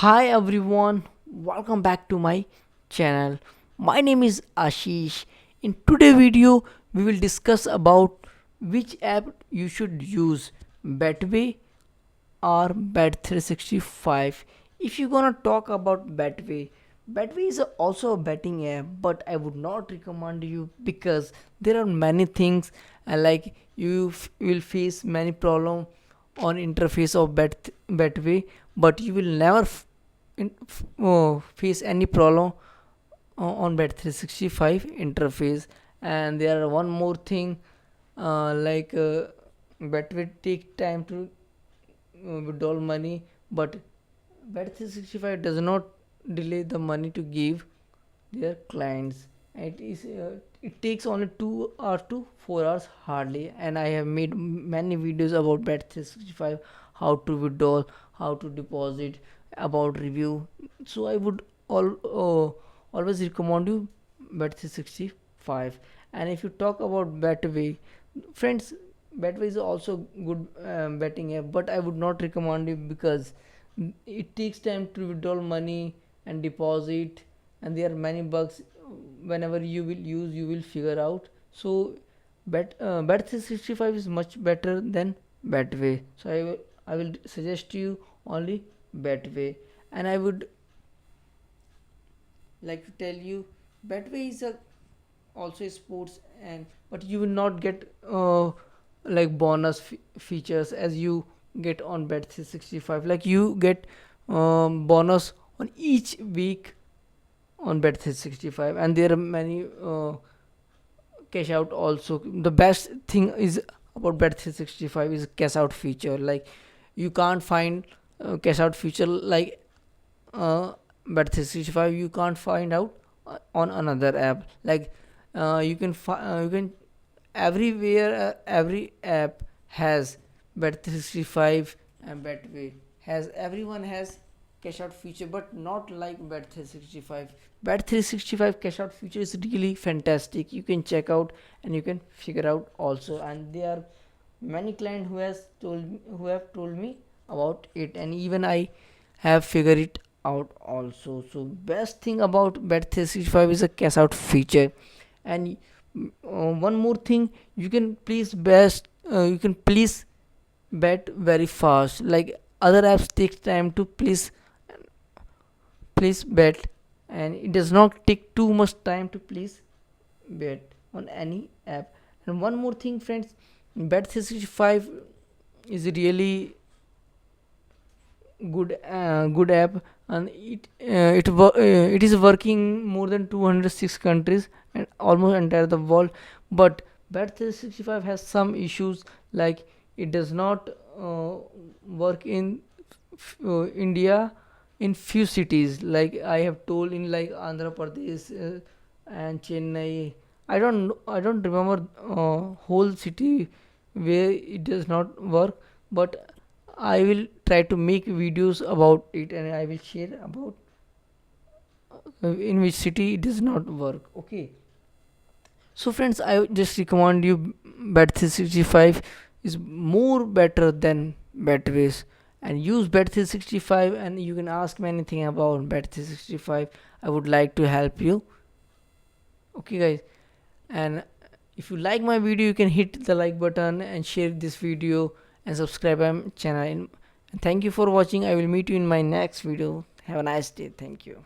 Hi everyone, welcome back to my channel. My name is Ashish. In today's video, we will discuss about which app you should use, Betway or Bet365. If you're gonna talk about Betway, Betway is also a betting app, but I would not recommend you because there are many things like will face many problem on interface of Betway, but you will never face any problem on Bet365 interface. And there are one more thing, Betway take time to withdraw money, but Bet365 does not delay the money to give their clients. It takes only 2 hours to 4 hours hardly, and I have made many videos about Bet365, how to withdraw, how to deposit, about review. So I would always recommend you Bet365. And if you talk about Betway, friends, Betway is also good betting app, but I would not recommend it because it takes time to withdraw money and deposit, and there are many bugs. Whenever you will use, you will figure out. So Bet365 is much better than Betway. So I will suggest you only Betway. And I would like to tell you, Betway is a also sports, and but you will not get like bonus features as you get on Bet365. Like you get bonus on each week on Bet365, and there are many cash out also. The best thing is about Bet365 is cash out feature. Like you can't find cash out feature like Bet365. You can't find out on another app. Like you can everywhere, every app has Bet365, and Betway has, everyone has cash out feature, but not like Bet365. Bet365 cash out feature is really fantastic. You can check out and you can figure out also. And there are many clients who have told me about it, and even I have figured it out also. So best thing about Bet365 is a cash out feature. And one more thing, you can please bet very fast. Like other apps takes time to please bet, and it does not take too much time to please bet on any app. And one more thing, friends, Bet365 is really good app, and it is working more than 206 countries and almost entire the world. But Bet365 has some issues, like it does not work in India in few cities. Like I have told, in like Andhra Pradesh and Chennai. I don't remember whole city where it does not work, but I will try to make videos about it, and I will share about in which city it does not work. Okay. So friends, I just recommend you Bet365 is more better than Betways, and use Bet365, and you can ask me anything about Bet365. I would like to help you. Okay guys, and if you like my video, you can hit the like button and share this video and subscribe my channel. And thank you for watching. I will meet you in my next video. Have a nice day. Thank you.